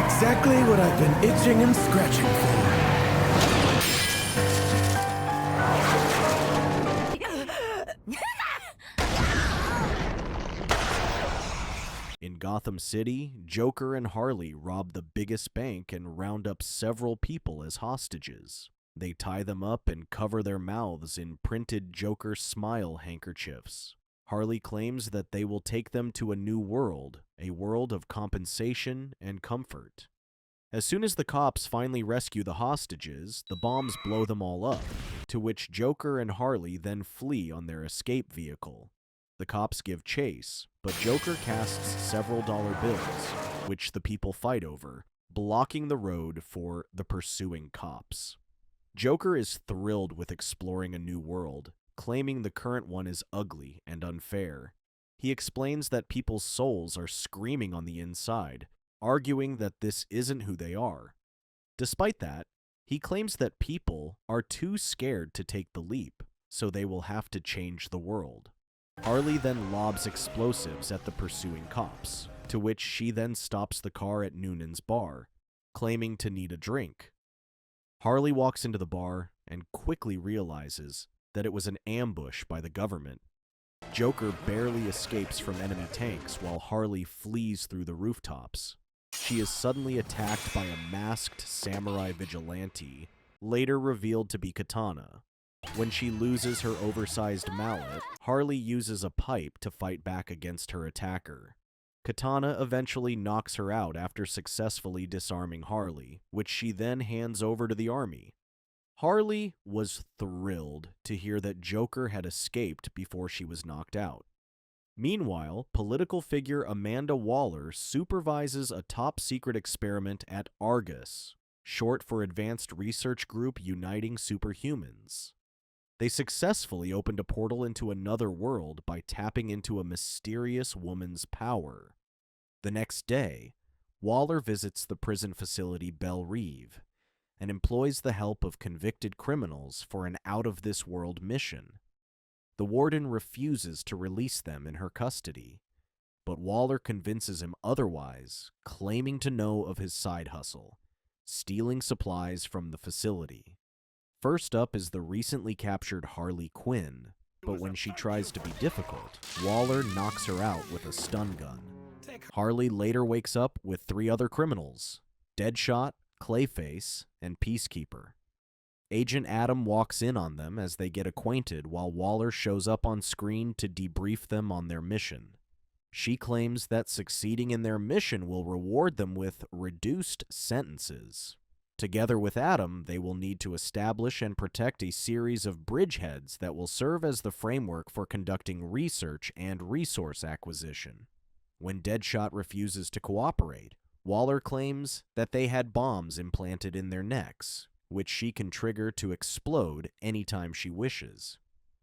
Exactly what I've been itching and scratching for. In Gotham City, Joker and Harley rob the biggest bank and round up several people as hostages. They tie them up and cover their mouths in printed Joker smile handkerchiefs. Harley claims that they will take them to a new world, a world of compensation and comfort. As soon as the cops finally rescue the hostages, the bombs blow them all up, to which Joker and Harley then flee on their escape vehicle. The cops give chase, but Joker casts several dollar bills, which the people fight over, blocking the road for the pursuing cops. Joker is thrilled with exploring a new world, claiming the current one is ugly and unfair. He explains that people's souls are screaming on the inside, arguing that this isn't who they are. Despite that, he claims that people are too scared to take the leap, so they will have to change the world. Harley then lobs explosives at the pursuing cops, to which she then stops the car at Noonan's bar, claiming to need a drink. Harley walks into the bar and quickly realizes that it was an ambush by the government. Joker barely escapes from enemy tanks while Harley flees through the rooftops. She is suddenly attacked by a masked samurai vigilante, later revealed to be Katana. When she loses her oversized mallet, Harley uses a pipe to fight back against her attacker. Katana eventually knocks her out after successfully disarming Harley, which she then hands over to the army. Harley was thrilled to hear that Joker had escaped before she was knocked out. Meanwhile, political figure Amanda Waller supervises a top-secret experiment at Argus, short for Advanced Research Group Uniting Superhumans. They successfully opened a portal into another world by tapping into a mysterious woman's power. The next day, Waller visits the prison facility Belle Reve and employs the help of convicted criminals for an out-of-this-world mission. The warden refuses to release them in her custody, but Waller convinces him otherwise, claiming to know of his side hustle, stealing supplies from the facility. First up is the recently captured Harley Quinn, but when she tries to be difficult, Waller knocks her out with a stun gun. Harley later wakes up with 3 other criminals, Deadshot, Clayface, and Peacekeeper. Agent Adam walks in on them as they get acquainted while Waller shows up on screen to debrief them on their mission. She claims that succeeding in their mission will reward them with reduced sentences. Together with Adam, they will need to establish and protect a series of bridgeheads that will serve as the framework for conducting research and resource acquisition. When Deadshot refuses to cooperate, Waller claims that they had bombs implanted in their necks, which she can trigger to explode anytime she wishes.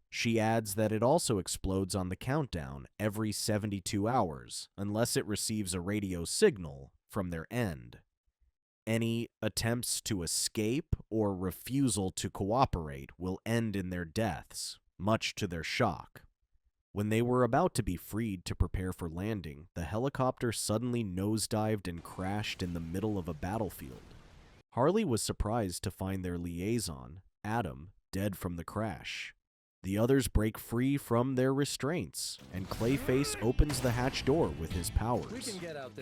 She adds that it also explodes on the countdown every 72 hours, unless it receives a radio signal from their end. Any attempts to escape or refusal to cooperate will end in their deaths, much to their shock. When they were about to be freed to prepare for landing, the helicopter suddenly nosedived and crashed in the middle of a battlefield. Harley was surprised to find their liaison, Adam, dead from the crash. The others break free from their restraints, and Clayface opens the hatch door with his powers.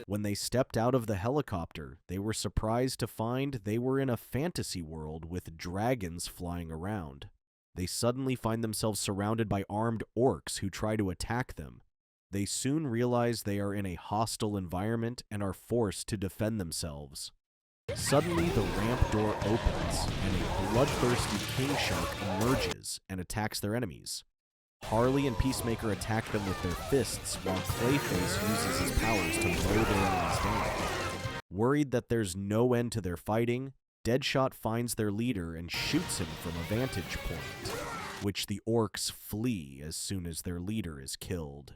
When they stepped out of the helicopter, they were surprised to find they were in a fantasy world with dragons flying around. They suddenly find themselves surrounded by armed orcs who try to attack them. They soon realize they are in a hostile environment and are forced to defend themselves. Suddenly, the ramp door opens, and a bloodthirsty king shark emerges and attacks their enemies. Harley and Peacemaker attack them with their fists, while Clayface uses his powers to mow their enemies down. Worried that there's no end to their fighting, Deadshot finds their leader and shoots him from a vantage point, which the orcs flee as soon as their leader is killed.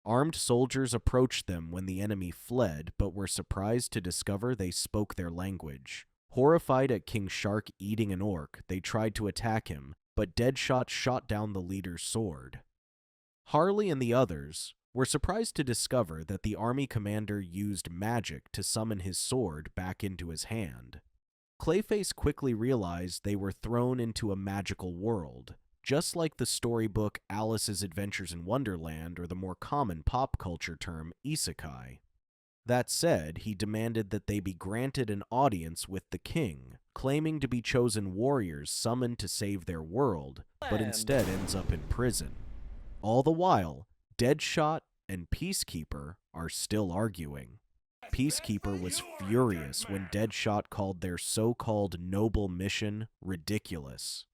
Armed soldiers approached them when the enemy fled, but were surprised to discover they spoke their language. Horrified at King Shark eating an orc, they tried to attack him, but Deadshot shot down the leader's sword. Harley and the others, We're surprised to discover that the army commander used magic to summon his sword back into his hand. Clayface quickly realized they were thrown into a magical world, just like the storybook Alice's Adventures in Wonderland or the more common pop culture term Isekai. That said, he demanded that they be granted an audience with the king, claiming to be chosen warriors summoned to save their world, but instead ends up in prison. All the while, Deadshot and Peacekeeper are still arguing. Peacekeeper was furious when Deadshot called their so-called noble mission ridiculous.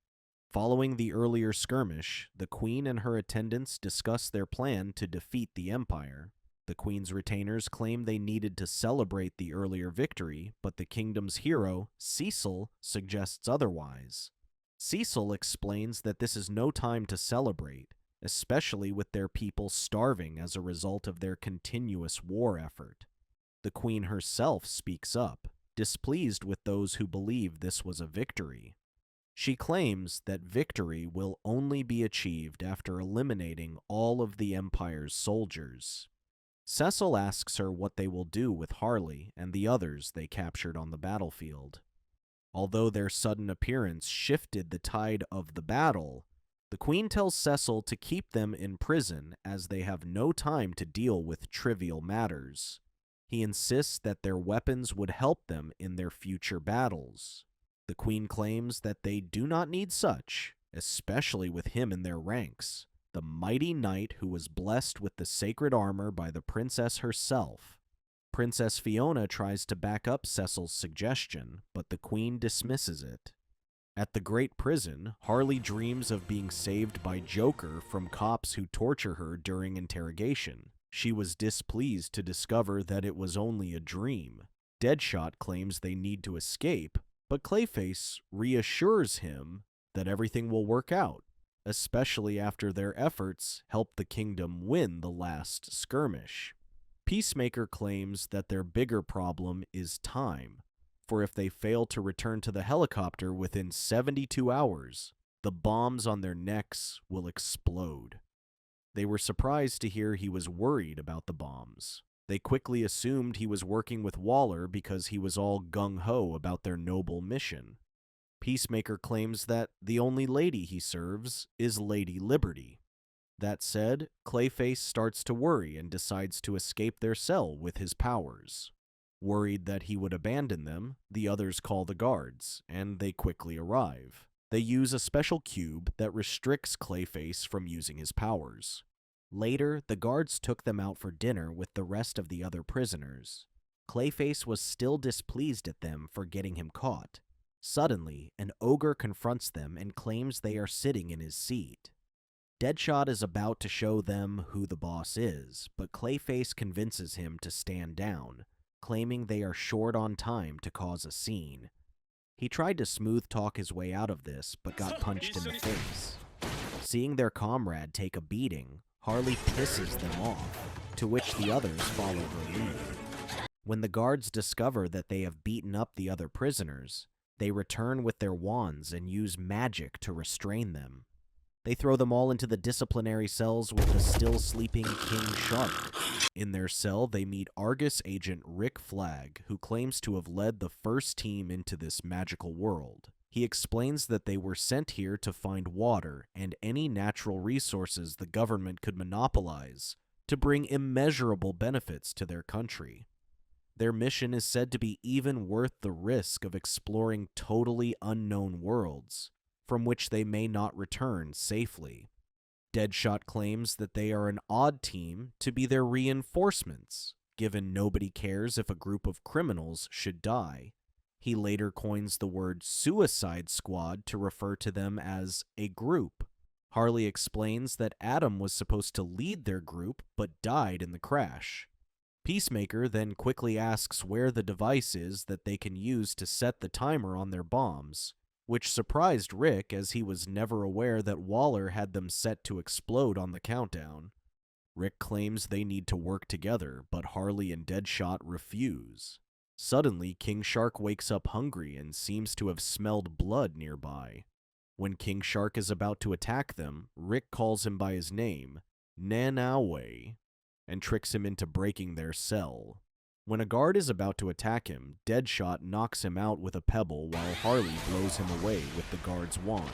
Following the earlier skirmish, the Queen and her attendants discuss their plan to defeat the Empire. The Queen's retainers claim they needed to celebrate the earlier victory, but the kingdom's hero, Cecil, suggests otherwise. Cecil explains that this is no time to celebrate, especially with their people starving as a result of their continuous war effort. The Queen herself speaks up, displeased with those who believe this was a victory. She claims that victory will only be achieved after eliminating all of the Empire's soldiers. Cecil asks her what they will do with Harley and the others they captured on the battlefield. Although their sudden appearance shifted the tide of the battle, the Queen tells Cecil to keep them in prison as they have no time to deal with trivial matters. He insists that their weapons would help them in their future battles. The Queen claims that they do not need such, especially with him in their ranks, the mighty knight who was blessed with the sacred armor by the princess herself. Princess Fiona tries to back up Cecil's suggestion, but the Queen dismisses it. At the Great Prison, Harley dreams of being saved by Joker from cops who torture her during interrogation. She was displeased to discover that it was only a dream. Deadshot claims they need to escape, but Clayface reassures him that everything will work out, especially after their efforts helped the kingdom win the last skirmish. Peacemaker claims that their bigger problem is time, for if they fail to return to the helicopter within 72 hours, the bombs on their necks will explode. They were surprised to hear he was worried about the bombs. They quickly assumed he was working with Waller because he was all gung-ho about their noble mission. Peacemaker claims that the only lady he serves is Lady Liberty. That said, Clayface starts to worry and decides to escape their cell with his powers. Worried that he would abandon them, the others call the guards, and they quickly arrive. They use a special cube that restricts Clayface from using his powers. Later, the guards took them out for dinner with the rest of the other prisoners. Clayface was still displeased at them for getting him caught. Suddenly, an ogre confronts them and claims they are sitting in his seat. Deadshot is about to show them who the boss is, but Clayface convinces him to stand down, claiming they are short on time to cause a scene. He tried to smooth talk his way out of this, but got punched in the face. Seeing their comrade take a beating, Harley pisses them off, to which the others follow her lead. When the guards discover that they have beaten up the other prisoners, they return with their wands and use magic to restrain them. They throw them all into the disciplinary cells with the still sleeping King Shark. In their cell, they meet Argus agent Rick Flag, who claims to have led the first team into this magical world. He explains that they were sent here to find water and any natural resources the government could monopolize to bring immeasurable benefits to their country. Their mission is said to be even worth the risk of exploring totally unknown worlds, from which they may not return safely. Deadshot claims that they are an odd team to be their reinforcements, given nobody cares if a group of criminals should die. He later coins the word Suicide Squad to refer to them as a group. Harley explains that Adam was supposed to lead their group, but died in the crash. Peacemaker then quickly asks where the device is that they can use to set the timer on their bombs, which surprised Rick as he was never aware that Waller had them set to explode on the countdown. Rick claims they need to work together, but Harley and Deadshot refuse. Suddenly, King Shark wakes up hungry and seems to have smelled blood nearby. When King Shark is about to attack them, Rick calls him by his name, Nanawe. and tricks him into breaking their cell. When a guard is about to attack him, Deadshot knocks him out with a pebble while Harley blows him away with the guard's wand.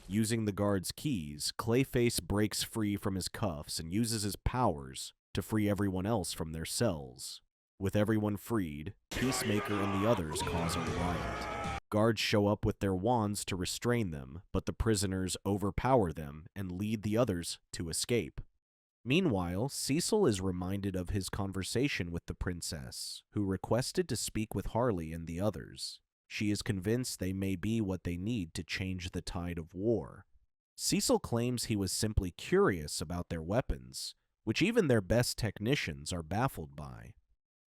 Using the guard's keys, Clayface breaks free from his cuffs and uses his powers to free everyone else from their cells. With everyone freed, Peacemaker and the others cause a riot. Guards show up with their wands to restrain them, but the prisoners overpower them and lead the others to escape. Meanwhile, Cecil is reminded of his conversation with the princess, who requested to speak with Harley and the others. She is convinced they may be what they need to change the tide of war. Cecil claims he was simply curious about their weapons, which even their best technicians are baffled by.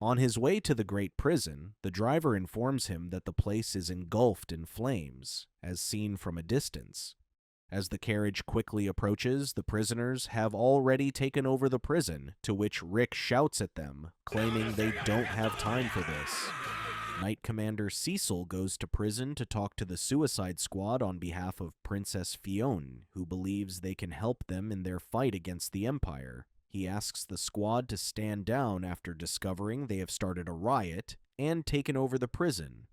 On his way to the Great Prison, the driver informs him that the place is engulfed in flames, as seen from a distance. As the carriage quickly approaches, the prisoners have already taken over the prison, to which Rick shouts at them, claiming they don't have time for this. Knight Commander Cecil goes to prison to talk to the Suicide Squad on behalf of Princess Fionn, who believes they can help them in their fight against the Empire. He asks the squad to stand down after discovering they have started a riot and taken over the prison.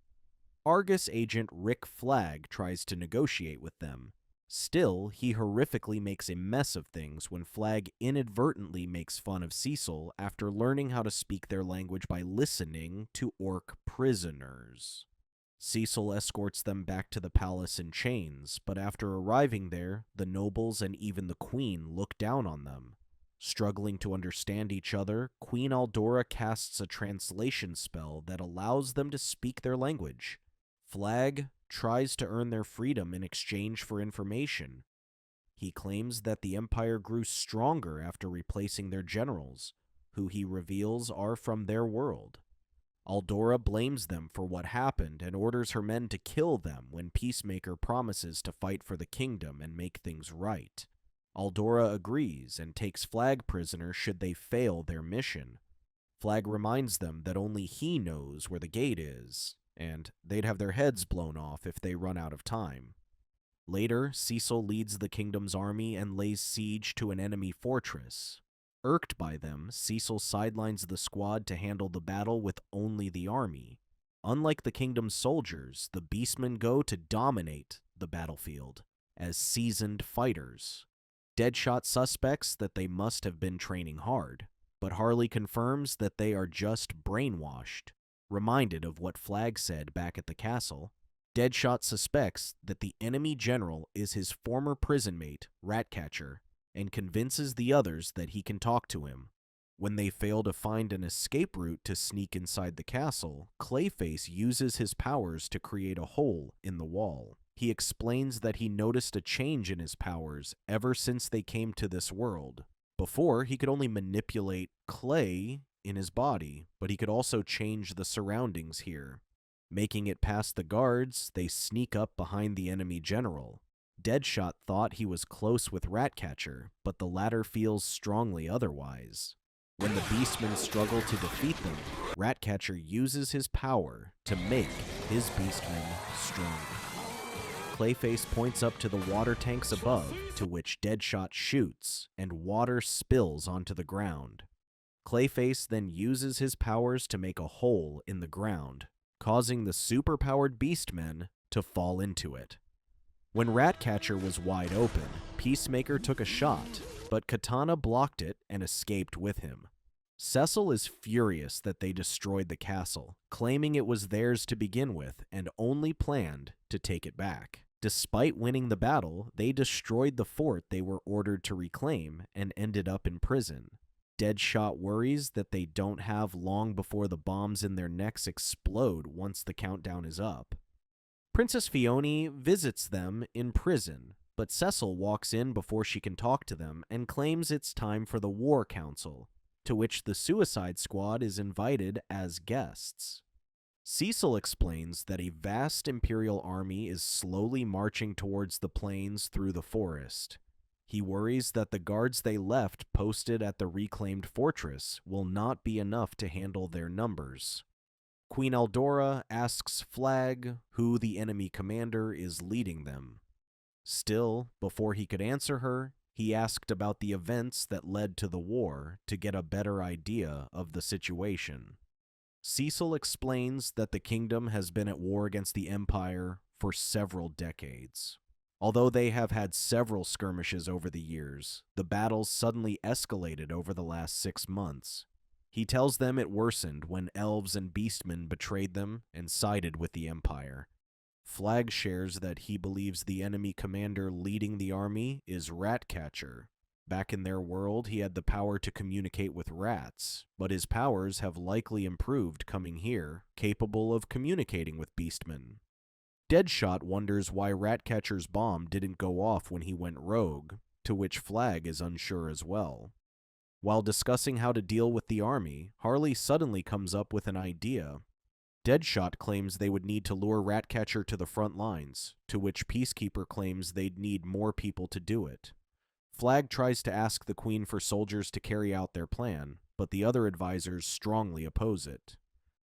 Argus agent Rick Flag tries to negotiate with them. Still, he horrifically makes a mess of things when Flag inadvertently makes fun of Cecil after learning how to speak their language by listening to orc prisoners. Cecil escorts them back to the palace in chains, but after arriving there, the nobles and even the queen look down on them. Struggling to understand each other, Queen Aldora casts a translation spell that allows them to speak their language. Flag tries to earn their freedom in exchange for information. He claims that the Empire grew stronger after replacing their generals, who he reveals are from their world. Aldora blames them for what happened and orders her men to kill them when Peacemaker promises to fight for the kingdom and make things right. Aldora agrees and takes Flag prisoner should they fail their mission. Flag reminds them that only he knows where the gate is, and they'd have their heads blown off if they run out of time. Later, Cecil leads the kingdom's army and lays siege to an enemy fortress. Irked by them, Cecil sidelines the squad to handle the battle with only the army. Unlike the kingdom's soldiers, the Beastmen go to dominate the battlefield as seasoned fighters. Deadshot suspects that they must have been training hard, but Harley confirms that they are just brainwashed. Reminded of what Flag said back at the castle, Deadshot suspects that the enemy general is his former prison mate, Ratcatcher, and convinces the others that he can talk to him. When they fail to find an escape route to sneak inside the castle, Clayface uses his powers to create a hole in the wall. He explains that he noticed a change in his powers ever since they came to this world. Before, he could only manipulate clay in his body, but he could also change the surroundings here. Making it past the guards, they sneak up behind the enemy general. Deadshot thought he was close with Ratcatcher, but the latter feels strongly otherwise. When the Beastmen struggle to defeat them, Ratcatcher uses his power to make his Beastmen stronger. Clayface points up to the water tanks above, to which Deadshot shoots, and water spills onto the ground. Clayface then uses his powers to make a hole in the ground, causing the superpowered Beastmen to fall into it. When Ratcatcher was wide open, Peacemaker took a shot, but Katana blocked it and escaped with him. Cecil is furious that they destroyed the castle, claiming it was theirs to begin with and only planned to take it back. Despite winning the battle, they destroyed the fort they were ordered to reclaim and ended up in prison. Deadshot worries that they don't have long before the bombs in their necks explode once the countdown is up. Princess Fionn visits them in prison, but Cecil walks in before she can talk to them and claims it's time for the War Council, to which the Suicide Squad is invited as guests. Cecil explains that a vast Imperial army is slowly marching towards the plains through the forest. He worries that the guards they left posted at the reclaimed fortress will not be enough to handle their numbers. Queen Aldora asks Flag who the enemy commander is leading them. Still, before he could answer her, He asked about the events that led to the war to get a better idea of the situation. Cecil explains that the kingdom has been at war against the Empire for several decades. Although they have had several skirmishes over the years, the battles suddenly escalated over the last 6 months. He tells them it worsened when elves and beastmen betrayed them and sided with the Empire. Flag shares that he believes the enemy commander leading the army is Ratcatcher. Back in their world, he had the power to communicate with rats, but his powers have likely improved coming here, capable of communicating with beastmen. Deadshot wonders why Ratcatcher's bomb didn't go off when he went rogue, to which Flag is unsure as well. While discussing how to deal with the army, Harley suddenly comes up with an idea. Deadshot claims they would need to lure Ratcatcher to the front lines, to which Peacekeeper claims they'd need more people to do it. Flag tries to ask the Queen for soldiers to carry out their plan, but the other advisors strongly oppose it.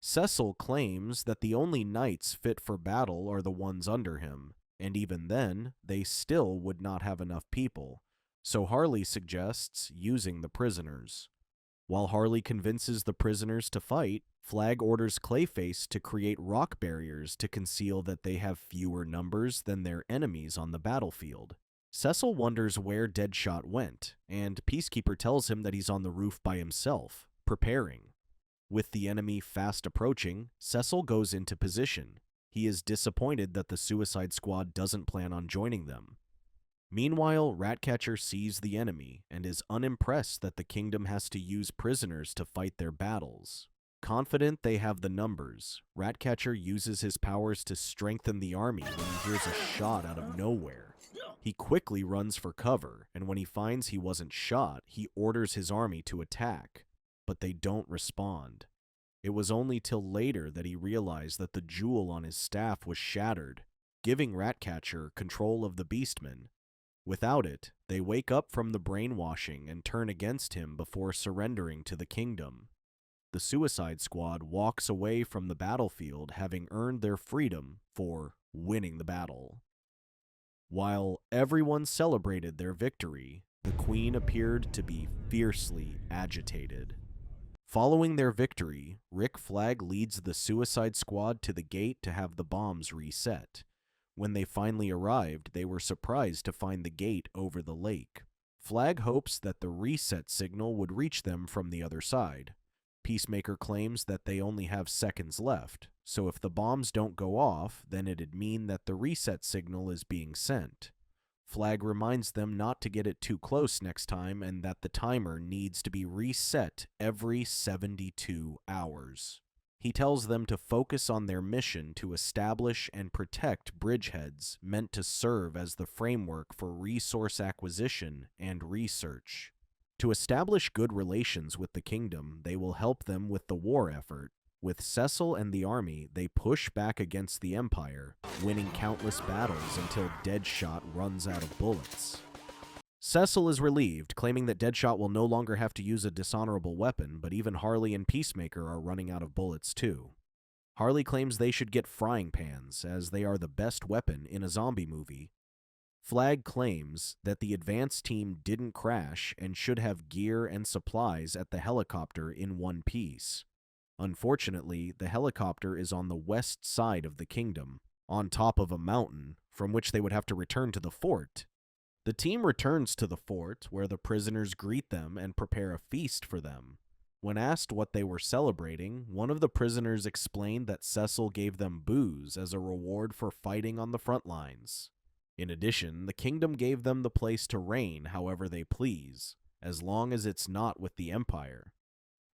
Cecil claims that the only knights fit for battle are the ones under him, and even then, they still would not have enough people, so Harley suggests using the prisoners. While Harley convinces the prisoners to fight, Flag orders Clayface to create rock barriers to conceal that they have fewer numbers than their enemies on the battlefield. Cecil wonders where Deadshot went, and Peacekeeper tells him that he's on the roof by himself, preparing. With the enemy fast approaching, Cecil goes into position. He is disappointed that the Suicide Squad doesn't plan on joining them. Meanwhile, Ratcatcher sees the enemy and is unimpressed that the kingdom has to use prisoners to fight their battles. Confident they have the numbers, Ratcatcher uses his powers to strengthen the army when he hears a shot out of nowhere. He quickly runs for cover, and when he finds he wasn't shot, he orders his army to attack, but they don't respond. It was only till later that he realized that the jewel on his staff was shattered, giving Ratcatcher control of the Beastmen. Without it, they wake up from the brainwashing and turn against him before surrendering to the kingdom. The Suicide Squad walks away from the battlefield having earned their freedom for winning the battle. While everyone celebrated their victory, the Queen appeared to be fiercely agitated. Following their victory, Rick Flag leads the Suicide Squad to the gate to have the bombs reset. When they finally arrived, they were surprised to find the gate over the lake. Flag hopes that the reset signal would reach them from the other side. Peacemaker claims that they only have seconds left, so if the bombs don't go off, then it'd mean that the reset signal is being sent. Flag reminds them not to get it too close next time and that the timer needs to be reset every 72 hours. He tells them to focus on their mission to establish and protect bridgeheads meant to serve as the framework for resource acquisition and research. To establish good relations with the kingdom, they will help them with the war effort. With Cecil and the army, they push back against the Empire, winning countless battles until Deadshot runs out of bullets. Cecil is relieved, claiming that Deadshot will no longer have to use a dishonorable weapon, but even Harley and Peacemaker are running out of bullets too. Harley claims they should get frying pans, as they are the best weapon in a zombie movie. Flag claims that the advance team didn't crash and should have gear and supplies at the helicopter in one piece. Unfortunately, the helicopter is on the west side of the kingdom, on top of a mountain, from which they would have to return to the fort. The team returns to the fort, where the prisoners greet them and prepare a feast for them. When asked what they were celebrating, one of the prisoners explained that Cecil gave them booze as a reward for fighting on the front lines. In addition, the kingdom gave them the place to reign however they please, as long as it's not with the Empire.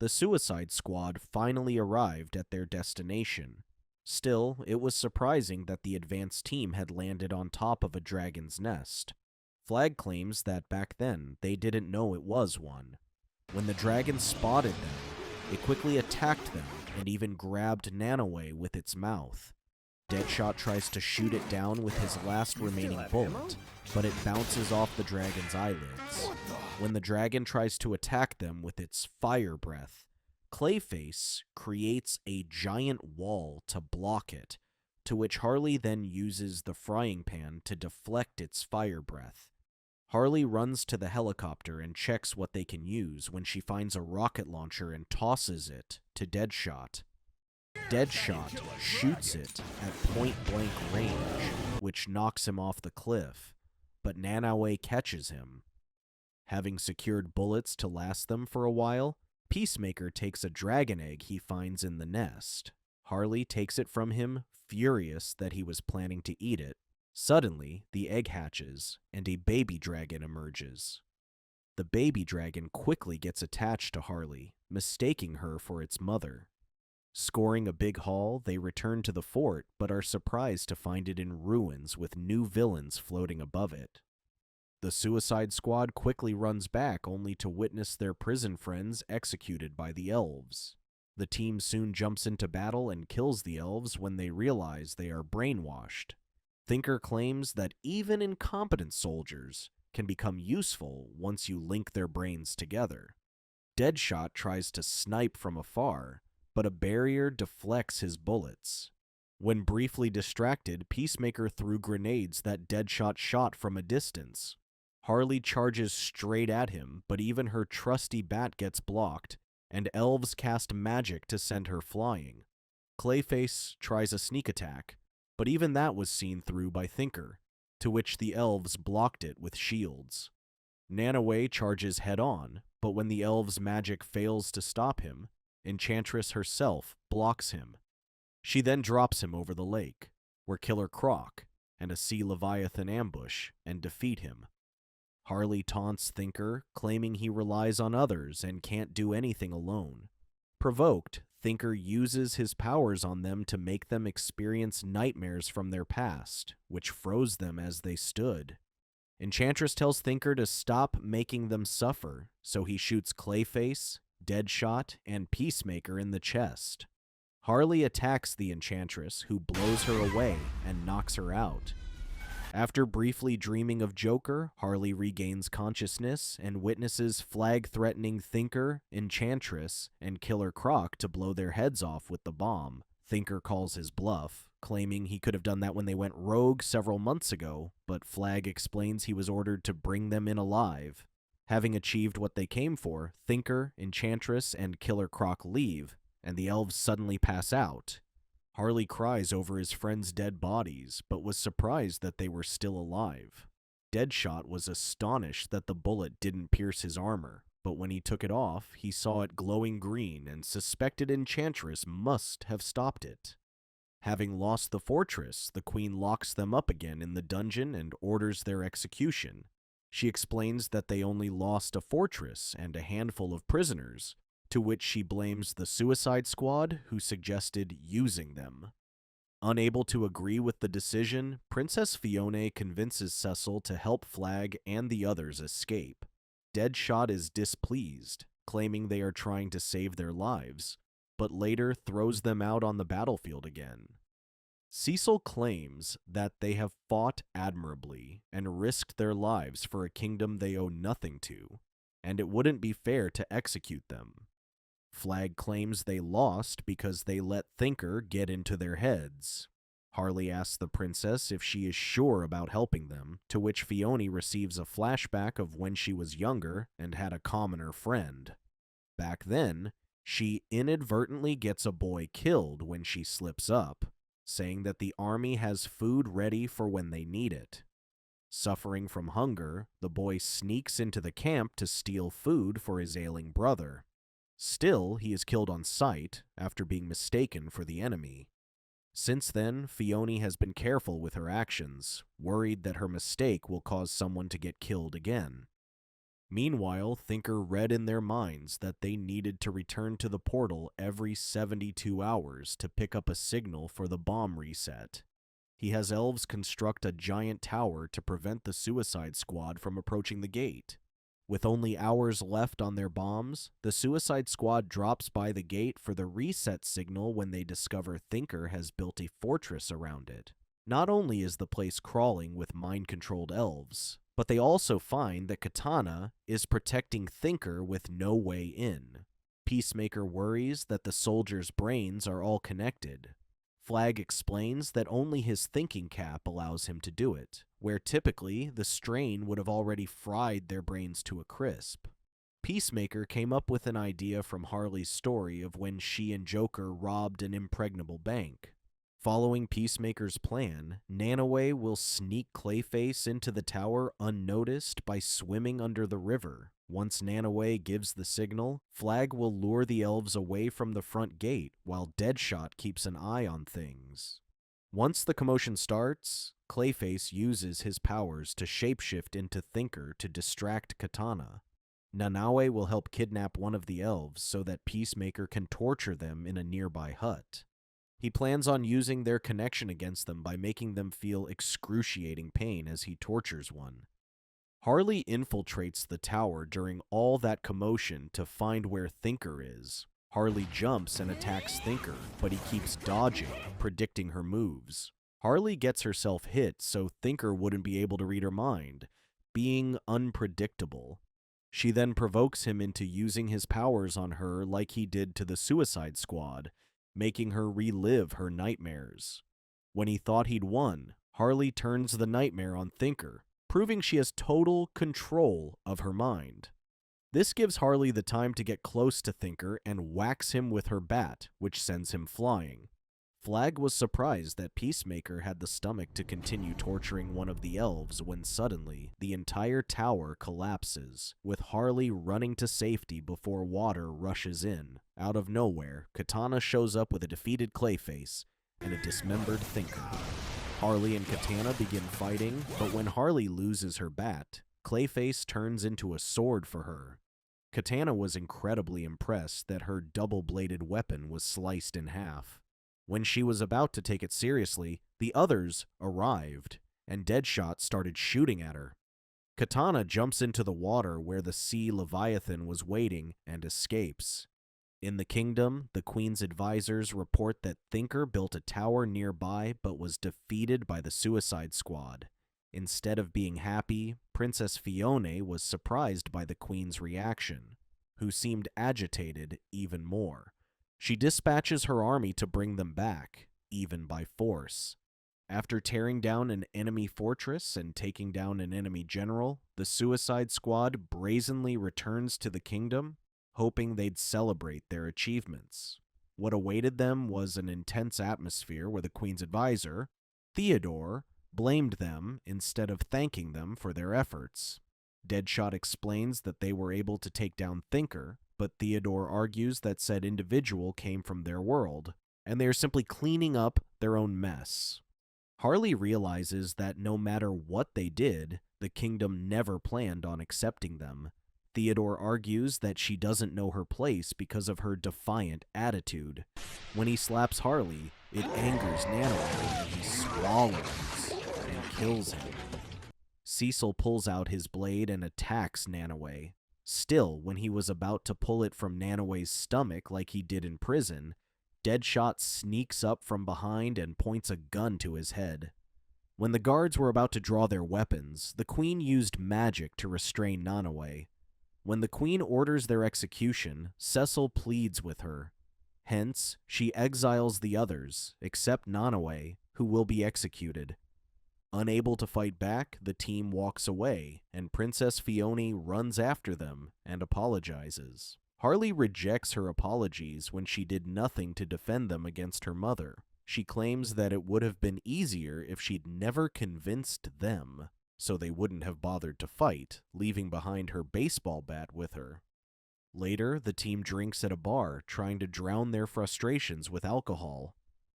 The Suicide Squad finally arrived at their destination. Still, it was surprising that the advance team had landed on top of a dragon's nest. Flag claims that back then, they didn't know it was one. When the dragon spotted them, it quickly attacked them and even grabbed Nanoway with its mouth. Deadshot tries to shoot it down with his last remaining bullet, but it bounces off the dragon's eyelids. When the dragon tries to attack them with its fire breath, Clayface creates a giant wall to block it, to which Harley then uses the frying pan to deflect its fire breath. Harley runs to the helicopter and checks what they can use when she finds a rocket launcher and tosses it to Deadshot. Deadshot shoots it at point-blank range, which knocks him off the cliff, but Nanaue catches him. Having secured bullets to last them for a while, Peacemaker takes a dragon egg he finds in the nest. Harley takes it from him, furious that he was planning to eat it. Suddenly, the egg hatches, and a baby dragon emerges. The baby dragon quickly gets attached to Harley, mistaking her for its mother. Scoring a big haul, they return to the fort, but are surprised to find it in ruins with new villains floating above it. The Suicide Squad quickly runs back only to witness their prison friends executed by the elves. The team soon jumps into battle and kills the elves when they realize they are brainwashed. Thinker claims that even incompetent soldiers can become useful once you link their brains together. Deadshot tries to snipe from afar, but a barrier deflects his bullets. When briefly distracted, Peacemaker threw grenades that Deadshot shot from a distance. Harley charges straight at him, but even her trusty bat gets blocked, and elves cast magic to send her flying. Clayface tries a sneak attack, but even that was seen through by Thinker, to which the elves blocked it with shields. Nanaue charges head-on, but when the elves' magic fails to stop him, Enchantress herself blocks him. She then drops him over the lake, where Killer Croc and a Sea Leviathan ambush and defeat him. Harley taunts Thinker, claiming he relies on others and can't do anything alone. Provoked, Thinker uses his powers on them to make them experience nightmares from their past, which froze them as they stood. Enchantress tells Thinker to stop making them suffer, so he shoots Clayface, Deadshot, and Peacemaker in the chest. Harley attacks the Enchantress, who blows her away and knocks her out. After briefly dreaming of Joker, Harley regains consciousness and witnesses flag-threatening Thinker, Enchantress, and Killer Croc to blow their heads off with the bomb. Thinker calls his bluff, claiming he could have done that when they went rogue several months ago, but Flag explains he was ordered to bring them in alive. Having achieved what they came for, Thinker, Enchantress, and Killer Croc leave, and the elves suddenly pass out. Harley cries over his friends' dead bodies, but was surprised that they were still alive. Deadshot was astonished that the bullet didn't pierce his armor, but when he took it off, he saw it glowing green and suspected Enchantress must have stopped it. Having lost the fortress, the Queen locks them up again in the dungeon and orders their execution. She explains that they only lost a fortress and a handful of prisoners, to which she blames the Suicide Squad, who suggested using them. Unable to agree with the decision, Princess Fiona convinces Cecil to help Flag and the others escape. Deadshot is displeased, claiming they are trying to save their lives, but later throws them out on the battlefield again. Cecil claims that they have fought admirably and risked their lives for a kingdom they owe nothing to, and it wouldn't be fair to execute them. Flag claims they lost because they let Thinker get into their heads. Harley asks the princess if she is sure about helping them, to which Fiona receives a flashback of when she was younger and had a commoner friend. Back then, she inadvertently gets a boy killed when she slips up, saying that the army has food ready for when they need it. Suffering from hunger, the boy sneaks into the camp to steal food for his ailing brother. Still, he is killed on sight after being mistaken for the enemy. Since then, Fiona has been careful with her actions, worried that her mistake will cause someone to get killed again. Meanwhile, Thinker read in their minds that they needed to return to the portal every 72 hours to pick up a signal for the bomb reset. He has elves construct a giant tower to prevent the Suicide Squad from approaching the gate. With only hours left on their bombs, the Suicide Squad drops by the gate for the reset signal when they discover Thinker has built a fortress around it. Not only is the place crawling with mind-controlled elves, but they also find that Katana is protecting Thinker with no way in. Peacemaker worries that the soldiers' brains are all connected. Flag explains that only his thinking cap allows him to do it, where typically the strain would have already fried their brains to a crisp. Peacemaker came up with an idea from Harley's story of when she and Joker robbed an impregnable bank. Following Peacemaker's plan, Nanoway will sneak Clayface into the tower unnoticed by swimming under the river. Once Nanoway gives the signal, Flag will lure the elves away from the front gate while Deadshot keeps an eye on things. Once the commotion starts, Clayface uses his powers to shapeshift into Thinker to distract Katana. Nanaue will help kidnap one of the elves so that Peacemaker can torture them in a nearby hut. He plans on using their connection against them by making them feel excruciating pain as he tortures one. Harley infiltrates the tower during all that commotion to find where Thinker is. Harley jumps and attacks Thinker, but he keeps dodging, predicting her moves. Harley gets herself hit so Thinker wouldn't be able to read her mind, being unpredictable. She then provokes him into using his powers on her like he did to the Suicide Squad, making her relive her nightmares. When he thought he'd won, Harley turns the nightmare on Thinker, proving she has total control of her mind. This gives Harley the time to get close to Thinker and whacks him with her bat, which sends him flying. Flag was surprised that Peacemaker had the stomach to continue torturing one of the elves when suddenly the entire tower collapses, with Harley running to safety before water rushes in. Out of nowhere, Katana shows up with a defeated Clayface and a dismembered Thinker. Harley and Katana begin fighting, but when Harley loses her bat, Clayface turns into a sword for her. Katana was incredibly impressed that her double-bladed weapon was sliced in half. When she was about to take it seriously, the others arrived, and Deadshot started shooting at her. Katana jumps into the water where the sea leviathan was waiting and escapes. In the kingdom, the Queen's advisors report that Thinker built a tower nearby but was defeated by the Suicide Squad. Instead of being happy, Princess Fiona was surprised by the Queen's reaction, who seemed agitated even more. She dispatches her army to bring them back, even by force. After tearing down an enemy fortress and taking down an enemy general, the Suicide Squad brazenly returns to the kingdom, hoping they'd celebrate their achievements. What awaited them was an intense atmosphere where the Queen's advisor, Theodore, blamed them instead of thanking them for their efforts. Deadshot explains that they were able to take down Thinker, but Theodore argues that said individual came from their world, and they are simply cleaning up their own mess. Harley realizes that no matter what they did, the kingdom never planned on accepting them. Theodore argues that she doesn't know her place because of her defiant attitude. When he slaps Harley, it angers Nanoway and he swallows and kills him. Cecil pulls out his blade and attacks Nanoway. Still, when he was about to pull it from Nanoway's stomach like he did in prison, Deadshot sneaks up from behind and points a gun to his head. When the guards were about to draw their weapons, the Queen used magic to restrain Nanoway. When the Queen orders their execution, Cecil pleads with her. Hence, she exiles the others, except Nanoway, who will be executed. Unable to fight back, the team walks away, and Princess Fiona runs after them and apologizes. Harley rejects her apologies when she did nothing to defend them against her mother. She claims that it would have been easier if she'd never convinced them, so they wouldn't have bothered to fight, leaving behind her baseball bat with her. Later, the team drinks at a bar, trying to drown their frustrations with alcohol.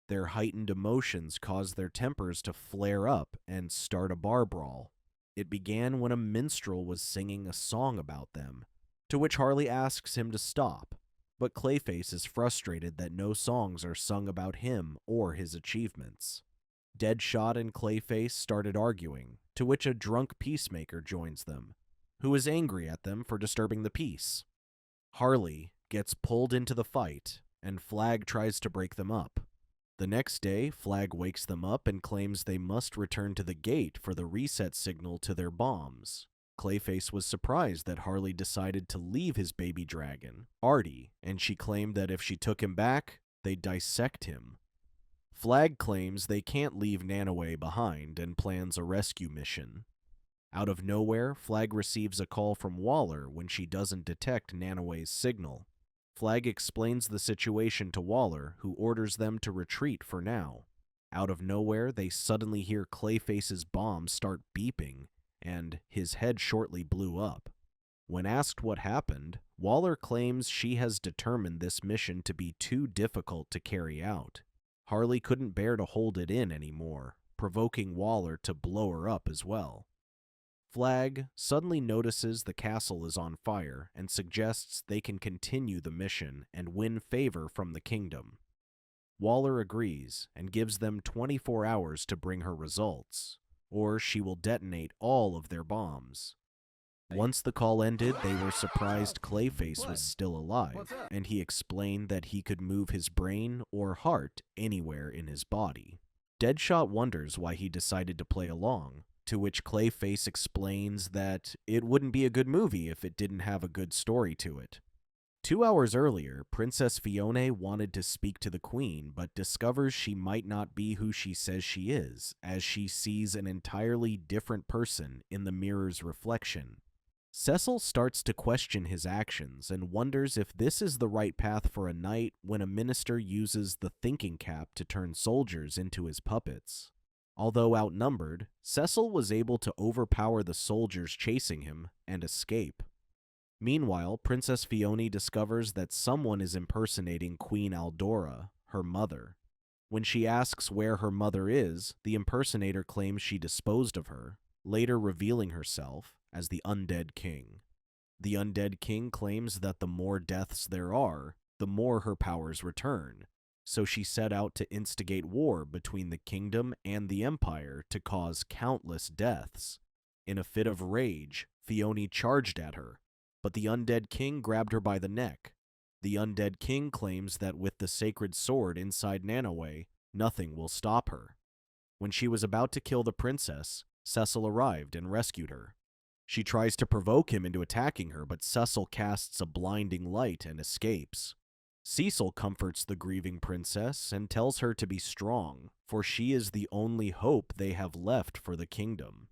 Their heightened emotions cause their tempers to flare up and start a bar brawl. It began when a minstrel was singing a song about them, to which Harley asks him to stop, but Clayface is frustrated that no songs are sung about him or his achievements. Deadshot and Clayface started arguing, to which a drunk Peacemaker joins them, who is angry at them for disturbing the peace. Harley gets pulled into the fight, and Flag tries to break them up. The next day, Flag wakes them up and claims they must return to the gate for the reset signal to their bombs. Clayface was surprised that Harley decided to leave his baby dragon, Artie, and she claimed that if she took him back, they'd dissect him. Flag claims they can't leave Nanaue behind and plans a rescue mission. Out of nowhere, Flag receives a call from Waller when she doesn't detect Nanaue's signal. Flag explains the situation to Waller, who orders them to retreat for now. Out of nowhere, they suddenly hear Clayface's bomb start beeping, and his head shortly blew up. When asked what happened, Waller claims she has determined this mission to be too difficult to carry out. Harley couldn't bear to hold it in anymore, provoking Waller to blow her up as well. Flag suddenly notices the castle is on fire and suggests they can continue the mission and win favor from the kingdom. Waller agrees and gives them 24 hours to bring her results, or she will detonate all of their bombs. Once the call ended, they were surprised Clayface was still alive, and he explained that he could move his brain or heart anywhere in his body. Deadshot wonders why he decided to play along, to which Clayface explains that it wouldn't be a good movie if it didn't have a good story to it. 2 hours earlier, Princess Fiona wanted to speak to the Queen, but discovers she might not be who she says she is, as she sees an entirely different person in the mirror's reflection. Cecil starts to question his actions and wonders if this is the right path for a knight when a minister uses the thinking cap to turn soldiers into his puppets. Although outnumbered, Cecil was able to overpower the soldiers chasing him and escape. Meanwhile, Princess Fiona discovers that someone is impersonating Queen Aldora, her mother. When she asks where her mother is, the impersonator claims she disposed of her, later revealing herself as the Undead King. The Undead King claims that the more deaths there are, the more her powers return, so she set out to instigate war between the kingdom and the empire to cause countless deaths. In a fit of rage, Fiona charged at her, but the Undead King grabbed her by the neck. The Undead King claims that with the sacred sword inside Nanaue, nothing will stop her. When she was about to kill the princess, Cecil arrived and rescued her. She tries to provoke him into attacking her, but Cecil casts a blinding light and escapes. Cecil comforts the grieving princess and tells her to be strong, for she is the only hope they have left for the kingdom.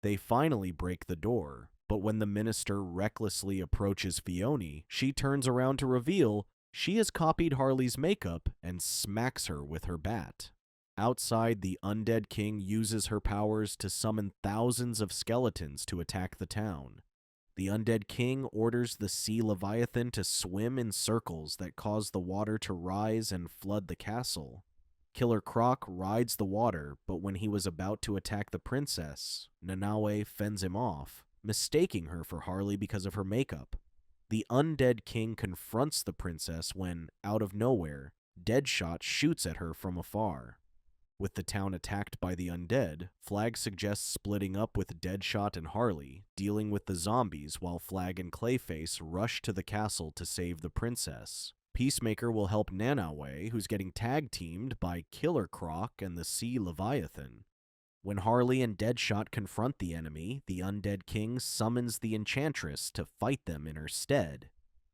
They finally break the door, but when the minister recklessly approaches Fiona, she turns around to reveal she has copied Harley's makeup and smacks her with her bat. Outside, the Undead King uses her powers to summon thousands of skeletons to attack the town. The Undead King orders the Sea Leviathan to swim in circles that cause the water to rise and flood the castle. Killer Croc rides the water, but when he was about to attack the princess, Nanaue fends him off, mistaking her for Harley because of her makeup. The Undead King confronts the princess when, out of nowhere, Deadshot shoots at her from afar. With the town attacked by the undead, Flag suggests splitting up with Deadshot and Harley, dealing with the zombies while Flag and Clayface rush to the castle to save the princess. Peacemaker will help Nanaue, who's getting tag-teamed by Killer Croc and the Sea Leviathan. When Harley and Deadshot confront the enemy, the Undead King summons the Enchantress to fight them in her stead.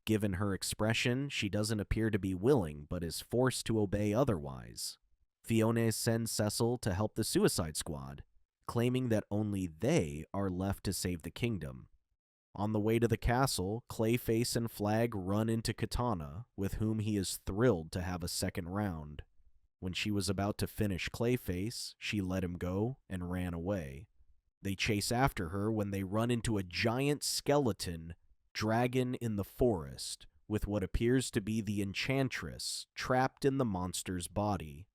Given her expression, she doesn't appear to be willing, but is forced to obey otherwise. Fiona sends Cecil to help the Suicide Squad, claiming that only they are left to save the kingdom. On the way to the castle, Clayface and Flag run into Katana, with whom he is thrilled to have a second round. When she was about to finish Clayface, she let him go and ran away. They chase after her when they run into a giant skeleton dragon in the forest, with what appears to be the Enchantress trapped in the monster's body.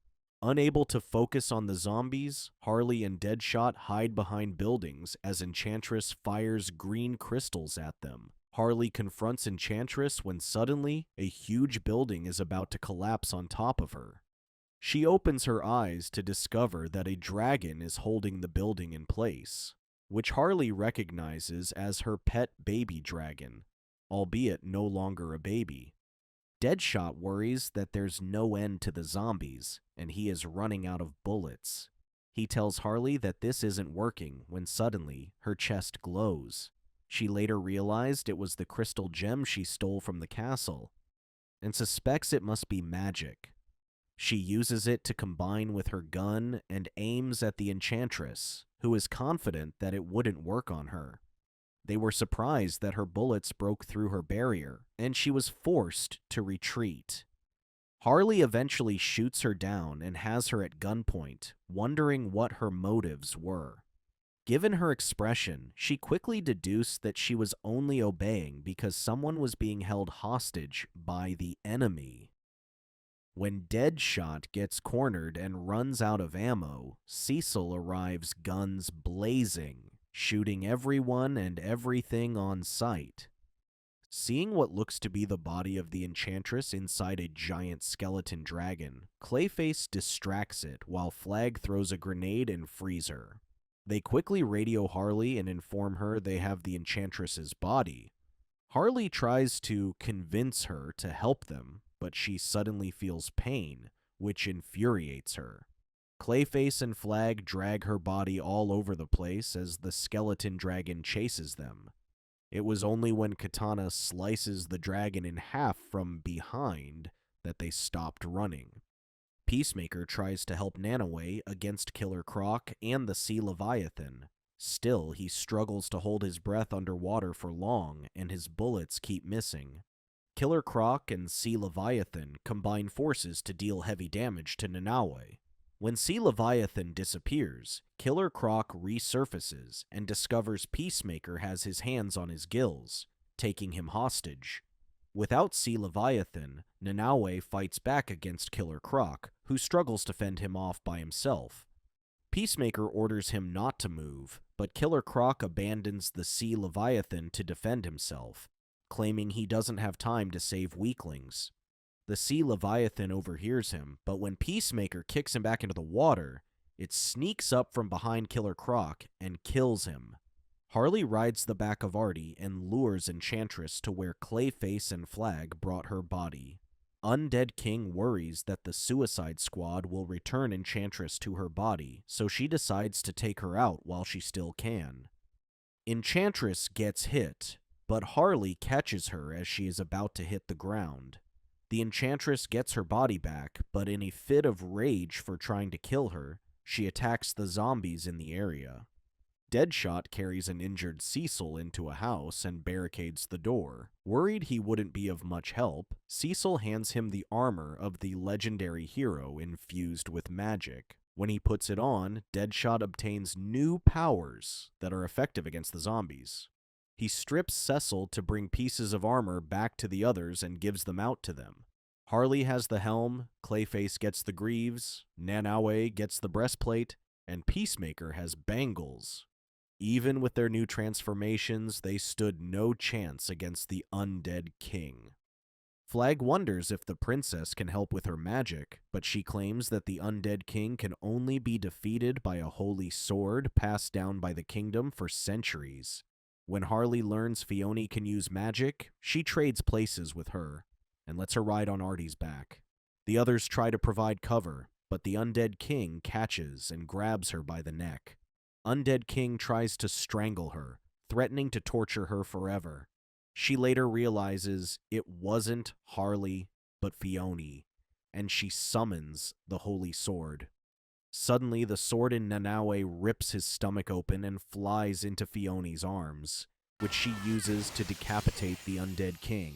Unable to focus on the zombies, Harley and Deadshot hide behind buildings as Enchantress fires green crystals at them. Harley confronts Enchantress when suddenly a huge building is about to collapse on top of her. She opens her eyes to discover that a dragon is holding the building in place, which Harley recognizes as her pet baby dragon, albeit no longer a baby. Deadshot worries that there's no end to the zombies, and he is running out of bullets. He tells Harley that this isn't working when suddenly her chest glows. She later realized it was the crystal gem she stole from the castle, and suspects it must be magic. She uses it to combine with her gun and aims at the enchantress, who is confident that it wouldn't work on her. They were surprised that her bullets broke through her barrier, and she was forced to retreat. Harley eventually shoots her down and has her at gunpoint, wondering what her motives were. Given her expression, she quickly deduced that she was only obeying because someone was being held hostage by the enemy. When Deadshot gets cornered and runs out of ammo, Cecil arrives guns blazing, shooting everyone and everything on sight. Seeing what looks to be the body of the enchantress inside a giant skeleton dragon, Clayface distracts it while Flag throws a grenade and frees her. They quickly radio Harley and inform her they have the enchantress's body. Harley tries to convince her to help them, but she suddenly feels pain, which infuriates her. Clayface and Flag drag her body all over the place as the skeleton dragon chases them. It was only when Katana slices the dragon in half from behind that they stopped running. Peacemaker tries to help Nanaway against Killer Croc and the Sea Leviathan. Still, he struggles to hold his breath underwater for long, and his bullets keep missing. Killer Croc and Sea Leviathan combine forces to deal heavy damage to Nanaway. When Sea Leviathan disappears, Killer Croc resurfaces and discovers Peacemaker has his hands on his gills, taking him hostage. Without Sea Leviathan, Nanaway fights back against Killer Croc, who struggles to fend him off by himself. Peacemaker orders him not to move, but Killer Croc abandons the Sea Leviathan to defend himself, claiming he doesn't have time to save weaklings. The Sea Leviathan overhears him, but when Peacemaker kicks him back into the water, it sneaks up from behind Killer Croc and kills him. Harley rides the back of Artie and lures Enchantress to where Clayface and Flag brought her body. Undead King worries that the Suicide Squad will return Enchantress to her body, so she decides to take her out while she still can. Enchantress gets hit, but Harley catches her as she is about to hit the ground. The Enchantress gets her body back, but in a fit of rage for trying to kill her, she attacks the zombies in the area. Deadshot carries an injured Cecil into a house and barricades the door. Worried he wouldn't be of much help, Cecil hands him the armor of the legendary hero infused with magic. When he puts it on, Deadshot obtains new powers that are effective against the zombies. He strips Cecil to bring pieces of armor back to the others and gives them out to them. Harley has the helm, Clayface gets the greaves, Nanaway gets the breastplate, and Peacemaker has bangles. Even with their new transformations, they stood no chance against the Undead King. Flag wonders if the princess can help with her magic, but she claims that the Undead King can only be defeated by a holy sword passed down by the kingdom for centuries. When Harley learns Fiona can use magic, she trades places with her and lets her ride on Artie's back. The others try to provide cover, but the Undead King catches and grabs her by the neck. Undead King tries to strangle her, threatening to torture her forever. She later realizes it wasn't Harley, but Fiona, and she summons the Holy Sword. Suddenly, the sword in Nanaway rips his stomach open and flies into Fiona's arms, which she uses to decapitate the Undead King.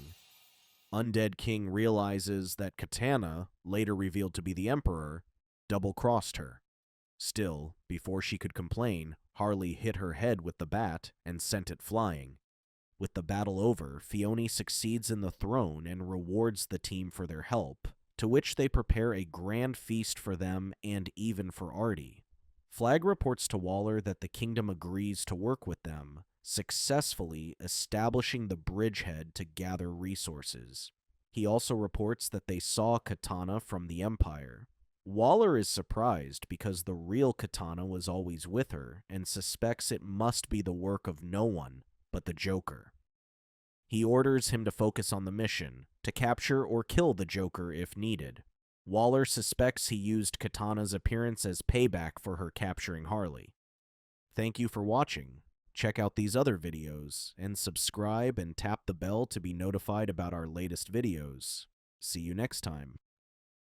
Undead King realizes that Katana, later revealed to be the Emperor, double-crossed her. Still, before she could complain, Harley hit her head with the bat and sent it flying. With the battle over, Fiona succeeds in the throne and rewards the team for their help, to which they prepare a grand feast for them and even for Artie. Flag reports to Waller that the kingdom agrees to work with them, successfully establishing the bridgehead to gather resources. He also reports that they saw Katana from the Empire. Waller is surprised because the real Katana was always with her and suspects it must be the work of no one but the Joker. He orders him to focus on the mission, to capture or kill the Joker if needed. Waller suspects he used Katana's appearance as payback for her capturing Harley. Thank you for watching. Check out these other videos, and subscribe and tap the bell to be notified about our latest videos. See you next time.